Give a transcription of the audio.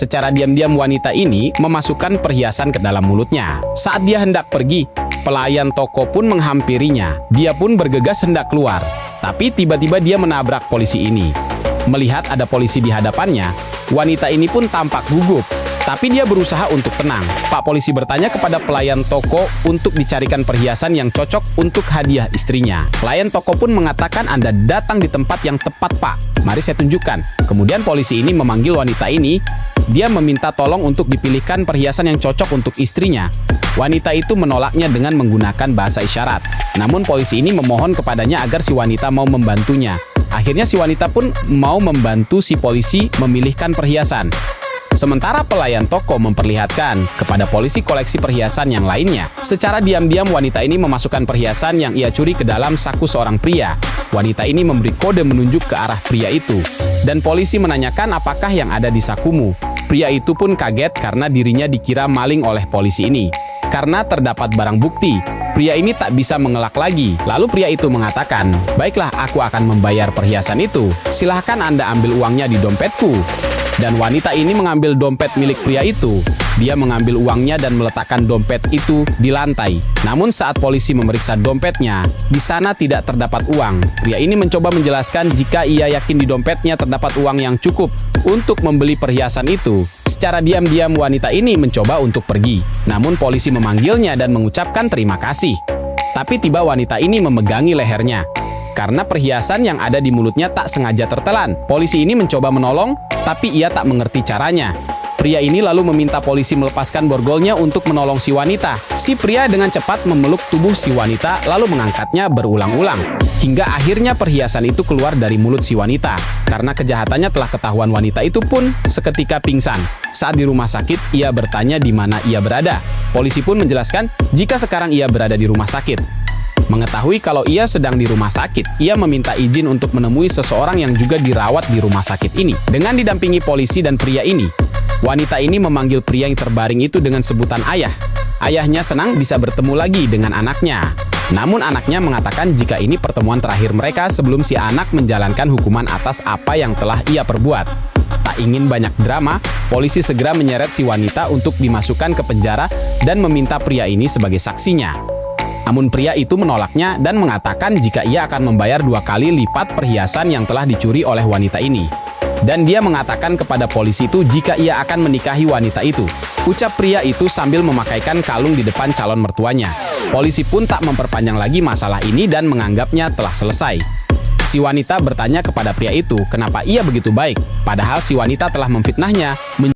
Secara diam-diam wanita ini memasukkan perhiasan ke dalam mulutnya. Saat dia hendak pergi, pelayan toko pun menghampirinya. Dia pun bergegas hendak keluar. Tapi tiba-tiba dia menabrak polisi ini. Melihat ada polisi di hadapannya, wanita ini pun tampak gugup. Tapi dia berusaha untuk tenang. Pak polisi bertanya kepada pelayan toko untuk dicarikan perhiasan yang cocok untuk hadiah istrinya. Pelayan toko pun mengatakan Anda datang di tempat yang tepat, Pak. Mari saya tunjukkan. Kemudian polisi ini memanggil wanita ini. Dia meminta tolong untuk dipilihkan perhiasan yang cocok untuk istrinya. Wanita itu menolaknya dengan menggunakan bahasa isyarat. Namun polisi ini memohon kepadanya agar si wanita mau membantunya. Akhirnya si wanita pun mau membantu si polisi memilihkan perhiasan. Sementara pelayan toko memperlihatkan kepada polisi koleksi perhiasan yang lainnya. Secara diam-diam wanita ini memasukkan perhiasan yang ia curi ke dalam saku seorang pria. Wanita ini memberi kode menunjuk ke arah pria itu. Dan polisi menanyakan apakah yang ada di sakumu. Pria itu pun kaget karena dirinya dikira maling oleh polisi ini. Karena terdapat barang bukti, pria ini tak bisa mengelak lagi. Lalu pria itu mengatakan, "Baiklah, aku akan membayar perhiasan itu. Silahkan Anda ambil uangnya di dompetku." Dan wanita ini mengambil dompet milik pria itu. Dia mengambil uangnya dan meletakkan dompet itu di lantai. Namun saat polisi memeriksa dompetnya, di sana tidak terdapat uang. Pria ini mencoba menjelaskan jika ia yakin di dompetnya terdapat uang yang cukup untuk membeli perhiasan itu. Secara diam-diam wanita ini mencoba untuk pergi. Namun polisi memanggilnya dan mengucapkan terima kasih. Tapi tiba wanita ini memegangi lehernya. Karena perhiasan yang ada di mulutnya tak sengaja tertelan. Polisi ini mencoba menolong, tapi ia tak mengerti caranya. Pria ini lalu meminta polisi melepaskan borgolnya untuk menolong si wanita. Si pria dengan cepat memeluk tubuh si wanita lalu mengangkatnya berulang-ulang. Hingga akhirnya perhiasan itu keluar dari mulut si wanita. Karena kejahatannya telah ketahuan, wanita itu pun seketika pingsan. Saat di rumah sakit, ia bertanya di mana ia berada. Polisi pun menjelaskan jika sekarang ia berada di rumah sakit. Mengetahui kalau ia sedang di rumah sakit, ia meminta izin untuk menemui seseorang yang juga dirawat di rumah sakit ini. Dengan didampingi polisi dan pria ini, wanita ini memanggil pria yang terbaring itu dengan sebutan ayah. Ayahnya senang bisa bertemu lagi dengan anaknya. Namun anaknya mengatakan jika ini pertemuan terakhir mereka sebelum si anak menjalankan hukuman atas apa yang telah ia perbuat. Tak ingin banyak drama, polisi segera menyeret si wanita untuk dimasukkan ke penjara dan meminta pria ini sebagai saksinya. Namun pria itu menolaknya dan mengatakan jika ia akan membayar 2 kali lipat perhiasan yang telah dicuri oleh wanita ini. Dan dia mengatakan kepada polisi itu jika ia akan menikahi wanita itu. Ucap pria itu sambil memakaikan kalung di depan calon mertuanya. Polisi pun tak memperpanjang lagi masalah ini dan menganggapnya telah selesai. Si wanita bertanya kepada pria itu kenapa ia begitu baik, padahal si wanita telah memfitnahnya.